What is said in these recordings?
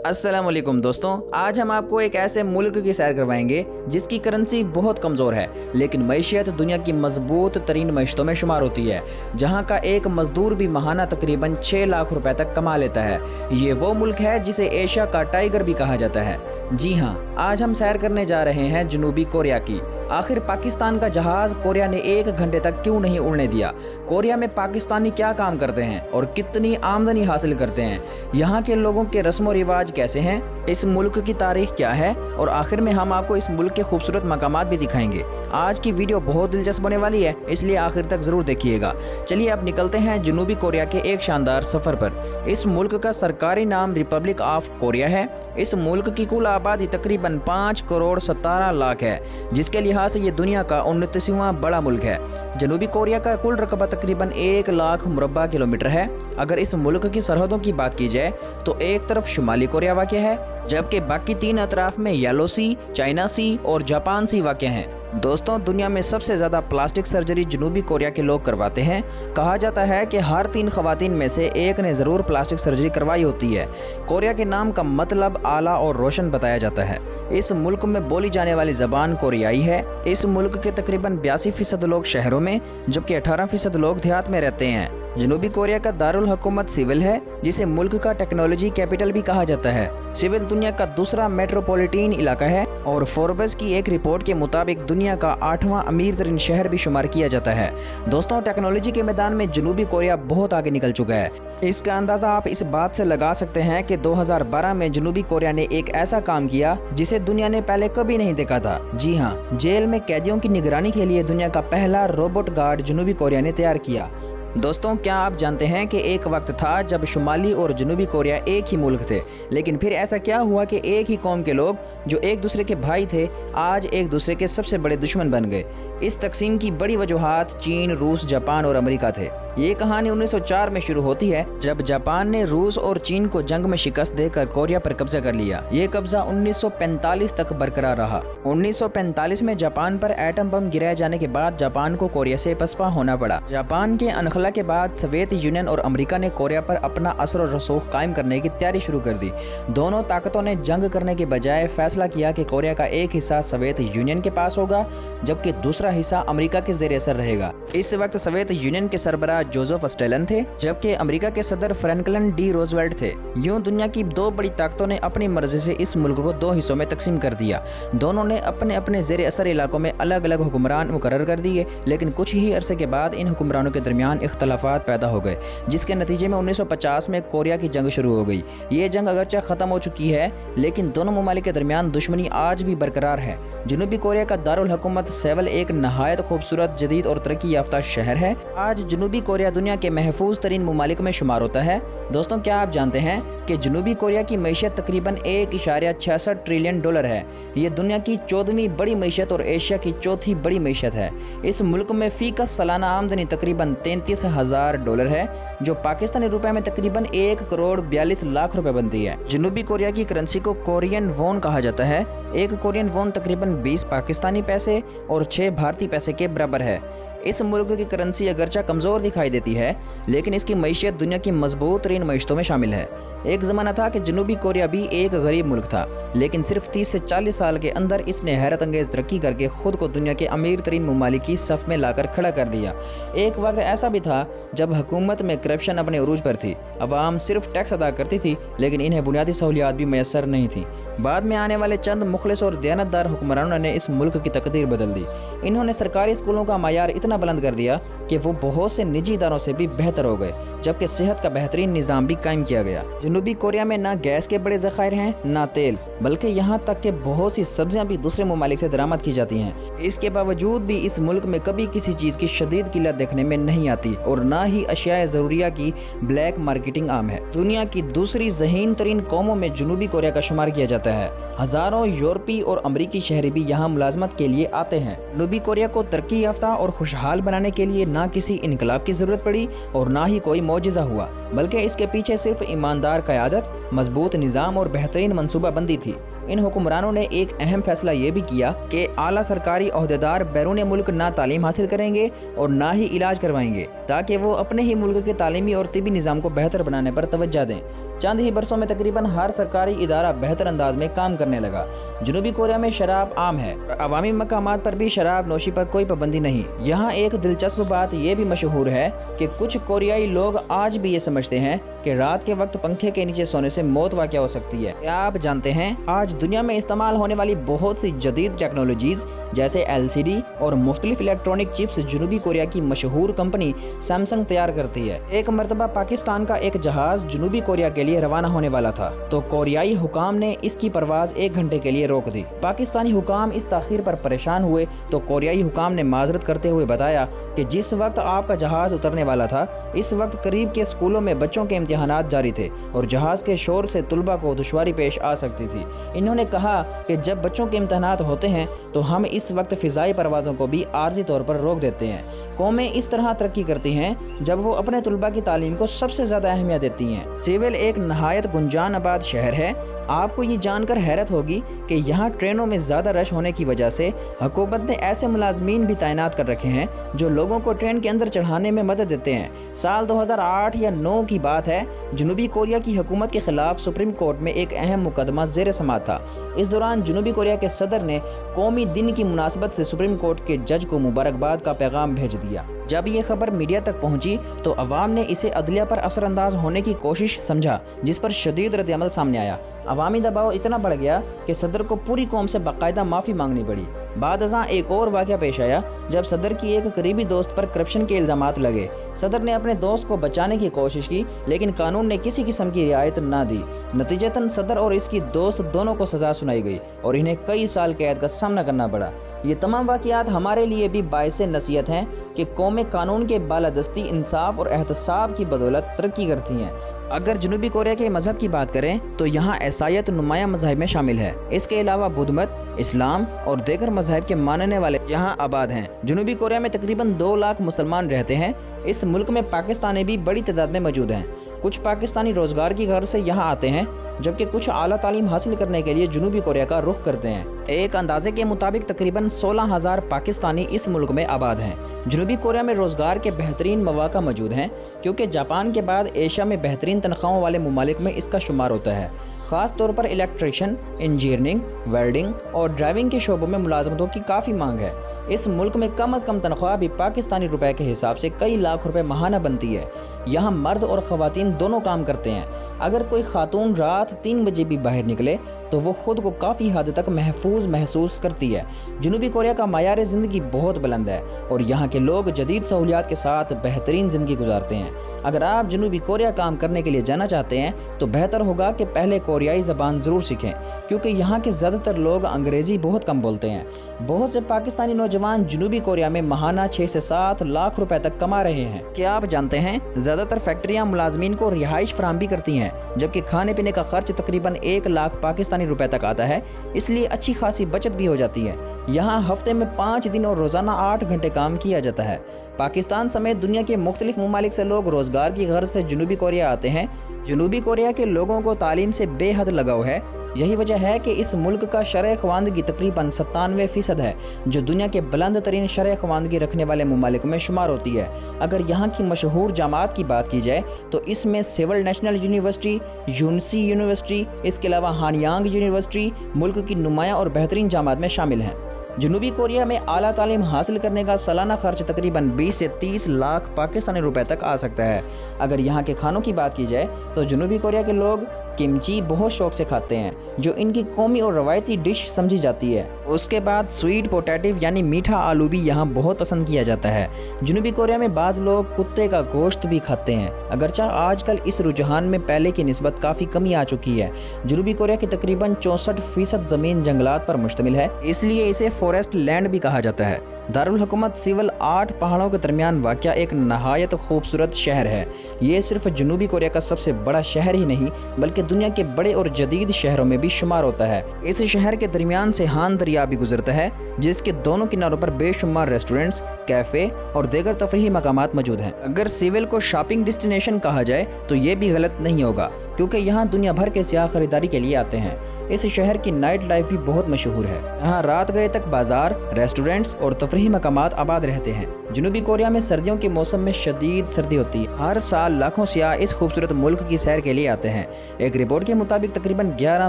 अस्सलाम वालेकुम दोस्तों, आज हम आपको एक ऐसे मुल्क की सैर करवाएंगे जिसकी करेंसी बहुत कमज़ोर है, लेकिन मैशियत दुनिया की मजबूत तरीन मैशतों में शुमार होती है, जहां का एक मजदूर भी माहाना तकरीबन 6 लाख रुपए तक कमा लेता है। ये वो मुल्क है जिसे एशिया का टाइगर भी कहा जाता है। जी हाँ, आज हम सैर करने जा रहे हैं जनूबी कोरिया की। आखिर पाकिस्तान का जहाज कोरिया ने 1 घंटे तक क्यों नहीं उड़ने दिया? कोरिया में पाकिस्तानी क्या काम करते हैं और कितनी आमदनी हासिल करते हैं? यहाँ के लोगों के रस्म और रिवाज कैसे हैं? इस मुल्क की तारीख क्या है? और आखिर में हम आपको इस मुल्क के खूबसूरत मकामात भी दिखाएंगे। आज की वीडियो बहुत दिलचस्प होने वाली है, इसलिए आखिर तक जरूर देखिएगा। चलिए अब निकलते हैं जनूबी कोरिया के एक शानदार सफर पर। इस मुल्क का सरकारी नाम रिपब्लिक ऑफ कोरिया है। इस मुल्क की कुल आबादी तकरीबन 5 करोड़ 17 लाख है, जिसके लिहाज से ये दुनिया का 29वां बड़ा मुल्क है। जनूबी कोरिया का कुल रकबा तकरीबन 1 लाख मुरब्बा किलोमीटर है। अगर इस मुल्क की सरहदों की बात की जाए तो एक तरफ शुमाली कोरिया वाक़ है, जबकि बाकी 3 अतराफ में येलो सी, चाइना सी और जापान सी वाक़ हैं। दोस्तों, दुनिया में सबसे ज़्यादा प्लास्टिक सर्जरी जनूबी कोरिया के लोग करवाते हैं। कहा जाता है कि हर 3 खवातीन में से एक ने ज़रूर प्लास्टिक सर्जरी करवाई होती है। कोरिया के नाम का मतलब आला और रोशन बताया जाता है। इस मुल्क में बोली जाने वाली ज़बान कोरियाई है। इस मुल्क के तकरीबन 82% लोग शहरों में, जबकि 18% लोग देहात में रहते हैं। जनूबी कोरिया का दारुल हुकूमत सिविल है, जिसे मुल्क का टेक्नोलॉजी कैपिटल भी कहा जाता है। सिविल दुनिया का दूसरा मेट्रोपॉलिटन इलाका है और फोर्ब्स की एक रिपोर्ट के मुताबिक दुनिया का 8वां अमीर तरीन शहर भी शुमार किया जाता है। दोस्तों, टेक्नोलॉजी के मैदान में जनूबी कोरिया बहुत आगे निकल चुका है। इसका अंदाज़ा आप इस बात से लगा सकते हैं कि 2012 में जनूबी कोरिया ने एक ऐसा काम किया जिसे दुनिया ने पहले कभी नहीं देखा था। जी हाँ, जेल में कैदियों की निगरानी के लिए दुनिया का पहला रोबोट गार्ड जनूबी कोरिया ने तैयार किया। दोस्तों, क्या आप जानते हैं कि एक वक्त था जब शुमाली और जनूबी कोरिया एक ही मुल्क थे, लेकिन फिर ऐसा क्या हुआ कि एक ही कौम के लोग जो एक दूसरे के भाई थे, आज एक दूसरे के सबसे बड़े दुश्मन बन गए। इस तकसीम की बड़ी वजूहात चीन, रूस, जापान और अमेरिका थे। ये कहानी 1904 में शुरू होती है, जब जापान ने रूस और चीन को जंग में शिकस्त देकर कोरिया पर कब्जा कर लिया। ये कब्जा 1945 तक बरकरार रहा। 1945 में जापान पर एटम बम गिराए जाने के बाद जापान को कोरिया से पसपा होना पड़ा। जापान के अनखला के बाद सोवियत यूनियन और अमेरिका ने कोरिया पर अपना असर और रसूख कायम करने की तैयारी शुरू कर दी। दोनों ताकतों ने जंग करने के बजाय फैसला किया कि कोरिया का एक हिस्सा सोवियत यूनियन के पास होगा, जबकि दूसरा हिस्सा अमेरिका के ज़ेरे असर रहेगा। इस वक्त सोवियत यूनियन के सरबराह जोसेफ स्टैलिन थे, जबकि अमेरिका के सदर फ्रैंकलिन डी रूजवेल्ट थे। यूं दुनिया की 2 बड़ी ताकतों ने अपनी मर्जी से इस मुल्क को 2 हिस्सों में तकसीम कर दिया। दोनों ने अपने अपने ज़ेरे असर इलाकों में अलग अलग हुक्मरान मुकर्रर कर दिए, लेकिन कुछ ही अरसे के बाद इन हुक्मरानों के दरमियान इख्तलाफात पैदा हो गए, जिसके नतीजे में 1950 में कोरिया की जंग शुरू हो गई। ये जंग अगरचे ख़त्म हो चुकी है, लेकिन दोनों ममालिक के दरमियान दुश्मनी आज भी बरकरार है। जनूबी कोरिया का दारुल हुकूमत सेवल एक नहायत खूबसूरत, जदीद और तरक्की याफ्ता शहर है। आज जनूबी कोरिया दुनिया के महफूज तरीन ममालिक में शुमार होता है। दोस्तों, क्या आप जानते हैं कि जनूबी कोरिया की मैशियत तकरीबन $1.66 ट्रिलियन है। ये दुनिया की 14वीं बड़ी मैशियत और एशिया की 4थी बड़ी मैशियत है। इस मुल्क में फी का सालाना आमदनी तकरीबन $33,000 है, जो पाकिस्तानी रुपए में तकरीबन 1 करोड़ 42 लाख रुपए बनती है। जनूबी कोरिया की करेंसी को कोरियन वॉन कहा जाता है। एक कोरियन वॉन तकरीबन 20 पाकिस्तानी पैसे और 6 भारतीय पैसे के बराबर है। इस मुल्क की करेंसी अगरचा कमज़ोर दिखाई देती है, लेकिन इसकी मैशियत दुनिया की मजबूत तरीन मैशतों में शामिल है। एक ज़माना था कि जनूबी कोरिया भी एक गरीब मुल्क था, लेकिन सिर्फ 30 से 40 साल के अंदर इसने हैरत अंगेज़ तरक्की करके खुद को दुनिया के अमीर तरीन ममालिक की सफ़ में लाकर खड़ा कर दिया। एक वक्त ऐसा भी था जब हुकूमत में करप्शन अपने उरूज पर थी। अवाम सिर्फ टैक्स अदा करती थी, लेकिन इन्हें बुनियादी सहूलियात भी मैसर नहीं थी। बाद में आने वाले चंद मुखलिस और दयानतदार हुक्मरानों ने इस मुल्क की तकदीर बदल दी। इन्होंने सरकारी स्कूलों का मायार इतना बुलंद कर दिया कि वो बहुत से निजी इदारों से भी बेहतर हो गए, जबकि सेहत का बेहतरीन निज़ाम भी कायम किया गया। जनूबी कोरिया में ना गैस के बड़े ज़खायर हैं, ना तेल, बल्कि यहाँ तक कि बहुत सी सब्जियाँ भी दूसरे ममालिक से दरामद की जाती हैं। इसके बावजूद भी इस मुल्क में कभी किसी चीज़ की शदीद किल्लत देखने में नहीं आती और ना ही अशियाए ज़रूरिया की ब्लैक मार्केटिंग आम है। दुनिया की दूसरी ज़हीन तरीन कौमों में जनूबी कोरिया का शुमार किया जाता है। हज़ारों यूरोपी और अमरीकी शहरी भी यहाँ मुलाजमत के लिए आते हैं। जनूबी कोरिया को तरक्की याफ्ता और खुशहाल बनाने के लिए ना किसी इनकलाब की ज़रूरत पड़ी और ना ही कोई मौजज़ा हुआ, बल्कि इसके पीछे सिर्फ ईमानदार क़यादत, मजबूत निज़ाम और बेहतरीन मनसूबा बंदी थी। इन हुक्मरानों ने एक अहम फैसला ये भी किया कि आला सरकारी ओहदेदार बैरून मुल्क ना तालीम हासिल करेंगे और ना ही इलाज करवाएंगे, ताकि वो अपने ही मुल्क के तालीमी और तिबी निज़ाम को बेहतर बनाने पर तवज्जो दें। चंद ही बरसों में तकरीबन हर सरकारी इदारा बेहतर अंदाज में काम करने लगा। जनूबी कोरिया में शराब आम है और अवामी मकामात पर भी शराब नोशी पर कोई पाबंदी नहीं। यहाँ एक दिलचस्प बात ये भी मशहूर है कि कुछ कोरियाई लोग आज भी ये समझते हैं कि रात के वक्त पंखे के नीचे सोने से मौत वाक़या हो सकती है। क्या आप जानते हैं आज दुनिया में इस्तेमाल होने वाली बहुत सी जदीद टेक्नोलॉजीज जैसे LCD और मुख्तलिफ इलेक्ट्रॉनिक चिप्स जनूबी कोरिया की मशहूर कंपनी सैमसंग तैयार करती है। एक मरतबा पाकिस्तान का एक जहाज जनूबी कोरिया के लिए रवाना होने वाला था, तो कोरियाई हुकाम ने इसकी परवाज 1 घंटे के लिए रोक दी। पाकिस्तानी हुकाम इस ताखीर पर परेशान हुए तो कोरियाई हुकाम ने माजरत करते हुए बताया कि जिस वक्त आपका जहाज उतरने वाला था, इस वक्त करीब के स्कूलों में बच्चों के इम्तिहानात जारी थे और जहाज के शोर से तुलबा को दुश्वारी पेश आ सकती थी। इन्होंने कहा कि जब बच्चों के इम्तिहानात होते हैं तो हम इस वक्त फ़िज़ाई परवाज़ों को भी आर्जी तौर पर रोक देते हैं। कौमें इस तरह तरक्की करती हैं जब वो अपने तुलबा की तालीम को सबसे ज़्यादा अहमियत देती हैं। सेवल एक नहायत गुंजान आबाद शहर है। आपको ये जानकर हैरत होगी कि यहाँ ट्रेनों में ज़्यादा रश होने की वजह से हुकूमत ने ऐसे मुलाजमीन भी तैनात कर रखे हैं जो लोगों को ट्रेन के अंदर चढ़ाने में मदद देते हैं। साल 2008 या 9 की बात है, जनूबी कोरिया की हुकूमत के खिलाफ सुप्रीम कोर्ट में एक अहम मुकदमा ज़ेर समाअत था। इस दौरान जनूबी कोरिया के सदर ने कौमी दिन की मुनासबत से सुप्रीम कोर्ट के जज को मुबारकबाद का पैगाम भेज दिया। जब ये खबर मीडिया तक पहुंची तो अवाम ने इसे अदलिया पर असरअंदाज होने की कोशिश समझा, जिस पर शदीद रद्द-ए-अमल सामने आया। अवामी दबाव इतना बढ़ गया कि सदर को पूरी कौम से बाकायदा माफ़ी मांगनी पड़ी। बाद अज़ां एक और वाक़या पेश आया जब सदर की एक करीबी दोस्त पर करप्शन के इल्ज़ामात लगे। सदर ने अपने दोस्त को बचाने की कोशिश की, लेकिन कानून ने किसी किस्म की रियायत ना दी। नतीजतन सदर और इसकी दोस्त दोनों को सज़ा सुनाई गई और इन्हें कई साल कैद का सामना करना पड़ा। ये तमाम वाक़यात हमारे लिए भी बाइसे नसीहत हैं कि कौमें कानून के बालादस्ती, इंसाफ और एहतसाब की बदौलत तरक्की करती हैं। अगर जनूबी कोरिया के मज़हब की बात करें तो यहाँ ईसाईयत नुमाया मज़हब में शामिल है। इसके अलावा बुद्ध मत, इस्लाम और दीगर मज़हब के मानने वाले यहाँ आबाद हैं। जनूबी कोरिया में तकरीबन 2 लाख मुसलमान रहते हैं। इस मुल्क में पाकिस्तानी भी बड़ी तादाद में मौजूद हैं। कुछ पाकिस्तानी रोज़गार की गर्ज से यहाँ आते हैं, जबकि कुछ आला तालीम हासिल करने के लिए जनूबी कोरिया का रुख करते हैं। एक अंदाजे के मुताबिक तकरीबन 16,000 पाकिस्तानी इस मुल्क में आबाद हैं। जनूबी कोरिया में रोज़गार के बेहतरीन मौक़ा मौजूद हैं, क्योंकि जापान के बाद एशिया में बेहतरीन तनख्वाहों वाले ममालिक में इसका शुमार होता है। ख़ास तौर पर इलेक्ट्रिशियन, इंजीनियरिंग, वेल्डिंग और ड्राइविंग के शोबों में मुलाजमतों की काफ़ी मांग है। इस मुल्क में कम अज़ कम तनख्वाह भी पाकिस्तानी रुपए के हिसाब से कई लाख रुपए माहाना बनती है। यहाँ मर्द और ख़वातीन दोनों काम करते हैं। अगर कोई खातून रात 3 बजे भी बाहर निकले तो वो ख़ुद को काफ़ी हद तक महफूज महसूस करती है। जनूबी कोरिया का मायार ज़िंदगी बहुत बुलंद है और यहाँ के लोग जदीद सहूलियात के साथ बेहतरीन ज़िंदगी गुजारते हैं। अगर आप जनूबी कोरिया काम करने के लिए जाना चाहते हैं तो बेहतर होगा कि पहले कोरियाई ज़बान ज़रूर सीखें, क्योंकि यहाँ के ज़्यादातर लोग अंग्रेज़ी बहुत कम बोलते हैं। बहुत से पाकिस्तानी नौजवान जनूबी कोरिया में माहाना 6 से 7 लाख रुपए तक कमा रहे हैं। क्या आप जानते हैं ज़्यादातर फैक्ट्रियाँ मुलाजमीन को रिहाइश फराहम भी करती हैं, जबकि खाने पीने का खर्च तकरीबन 1 लाख पाकिस्तानी रुपए तक आता है, इसलिए अच्छी खासी बचत भी हो जाती है। यहाँ हफ्ते में 5 दिन और रोज़ाना 8 घंटे काम किया जाता है। पाकिस्तान समेत दुनिया के मुख्तलिफ ममालिक से लोग रोज़गार की गर्ज से जनूबी कोरिया आते हैं। जनूबी कोरिया के लोगों को तालीम से बेहद लगाव है। यही वजह है कि इस मुल्क का शरह ख़वानदगी तकरीबन 97% है, जो दुनिया के बुलंद तरीन शरह ख़वानदगी रखने वाले ममालिक में शुमार होती है। अगर यहाँ की मशहूर जामात की बात की जाए तो इसमें सिविल नेशनल यूनिवर्सिटी, यूनिसी यूनिवर्सिटी, इसके अलावा हानयांग यूनिवर्सिटी मुल्क की नुमाया और बेहतरीन जामात में शामिल हैं। जनूबी कोरिया में आला तालीम हासिल करने का सालाना खर्च तकरीबन 20 से 30 लाख पाकिस्तानी रुपए तक आ सकता है। अगर यहाँ के खानों की बात की जाए तो जनूबी कोरिया के लोग किमची बहुत शौक से खाते हैं, जो इनकी कौमी और रवायती डिश समझी जाती है। उसके बाद स्वीट पोटैटो यानी मीठा आलू भी यहाँ बहुत पसंद किया जाता है। जनूबी कोरिया में बाज़ लोग कुत्ते का गोश्त भी खाते हैं, अगरचा आजकल इस रुझान में पहले की निस्बत काफ़ी कमी आ चुकी है। जनूबी कोरिया की तकरीबन 64% ज़मीन जंगलात पर मुश्तमिल है, इसलिए इसे फॉरेस्ट लैंड भी कहा जाता है। दारुल हुकूमत सिवल 8 पहाड़ों के दरमियान वाक़या एक नहायत खूबसूरत शहर है। ये सिर्फ जनूबी कोरिया का सबसे बड़ा शहर ही नहीं बल्कि दुनिया के बड़े और जदीद शहरों में भी शुमार होता है। इस शहर के दरमियान से हान दरिया भी गुजरता है जिसके दोनों किनारों पर बेशुमार रेस्टोरेंट्स, कैफ़े और दीगर तफरीही मकामात मौजूद हैं। अगर सिवल को शॉपिंग डेस्टिनेशन कहा जाए तो ये भी गलत नहीं होगा क्योंकि यहाँ दुनिया भर के सियाह खरीदारी के लिए आते हैं। इस शहर की नाइट लाइफ भी बहुत मशहूर है। यहाँ रात गए तक बाजार, रेस्टोरेंट्स और तफरीही मकामात आबाद रहते हैं। जनूबी कोरिया में सर्दियों के मौसम में शदीद सर्दी होती है। हर साल लाखों सियाह इस खूबसूरत मुल्क की सैर के लिए आते हैं। एक रिपोर्ट के मुताबिक तकरीबन 11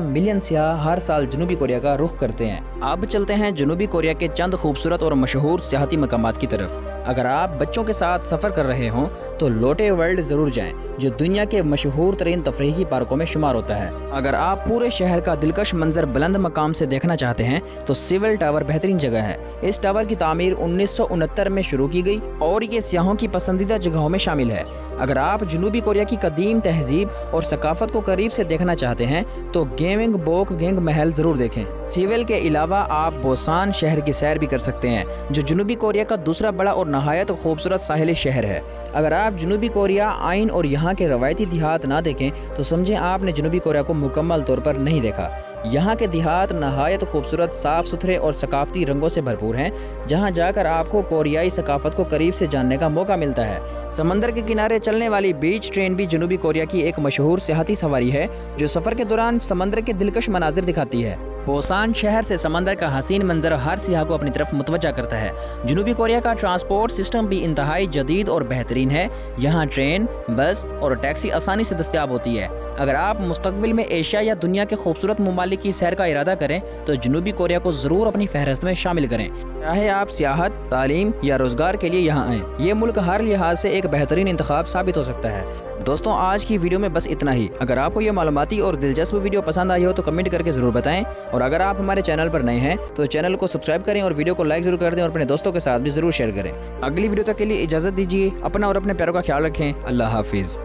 मिलियन सियाह हर साल जनूबी कोरिया का रुख करते हैं। अब चलते हैं जनूबी कोरिया के चंद खूबसूरत और मशहूर सियाहती मकामात की तरफ। अगर आप बच्चों के साथ सफ़र कर रहे हों तो लोटे वर्ल्ड ज़रूर जाएं, जो दुनिया के मशहूर तरीन तफरीही पार्कों में शुमार होता है। अगर आप पूरे शहर का दिलकश मंजर बुलंद मकाम से देखना चाहते हैं तो सिवल टावर बेहतरीन जगह है। इस टावर की तामीर 1969 में शुरू की गई और ये सियाहों की पसंदीदा जगहों में शामिल है। अगर आप जनूबी कोरिया की कदीम तहजीब और सकाफत को करीब से देखना चाहते हैं तो गेमिंग बोक गेंग महल ज़रूर देखें। सिवल के अलावा आप बोसान शहर की सैर भी कर सकते हैं, जो जनूबी कोरिया का दूसरा बड़ा और नहायत खूबसूरत साहिली शहर है। अगर आप जनूबी कोरिया आइन और यहाँ के रवायती देहात ना देखें तो समझें आपने जनूबी कोरिया को मुकम्मल तौर पर नहीं देखा। यहाँ के देहात नहायत खूबसूरत, साफ़ सुथरे और सकाफती रंगों से भरपूर हैं, जहाँ जाकर आपको कोरियाई सकाफत को करीब से जानने का मौका मिलता है। समंदर के किनारे चलने वाली बीच ट्रेन भी जनूबी कोरिया की एक मशहूर सियाहती सवारी है, जो सफ़र के दौरान समंदर के दिलकश मनाजिर दिखाती है। बोसान शहर से समंदर का हसीन मंजर हर सियाह को अपनी तरफ मुतवज्जा करता है। जनूबी कोरिया का ट्रांसपोर्ट सिस्टम भी इंतहाई जदीद और बेहतरीन है। यहाँ ट्रेन, बस और टैक्सी आसानी से दस्तयाब होती है। अगर आप मुस्तकबिल में एशिया या दुनिया के खूबसूरत ममालिक की सैर का इरादा करें तो जनूबी कोरिया को ज़रूर अपनी फहरिस्त में शामिल करें। चाहे आप सियाहत, तालीम या रोज़गार के लिए यहाँ आएँ, ये मुल्क हर लिहाज से एक बेहतरीन इंतखाब साबित हो सकता है। दोस्तों, आज की वीडियो में बस इतना ही। अगर आपको ये मालूमाती और दिलचस्प वीडियो पसंद आई हो तो कमेंट करके ज़रूर बताएं, और अगर आप हमारे चैनल पर नए हैं तो चैनल को सब्सक्राइब करें और वीडियो को लाइक ज़रूर कर दें और अपने दोस्तों के साथ भी ज़रूर शेयर करें। अगली वीडियो तक के लिए इजाज़त दीजिए। अपना और अपने प्यारों का ख्याल रखें। अल्लाह हाफिज़।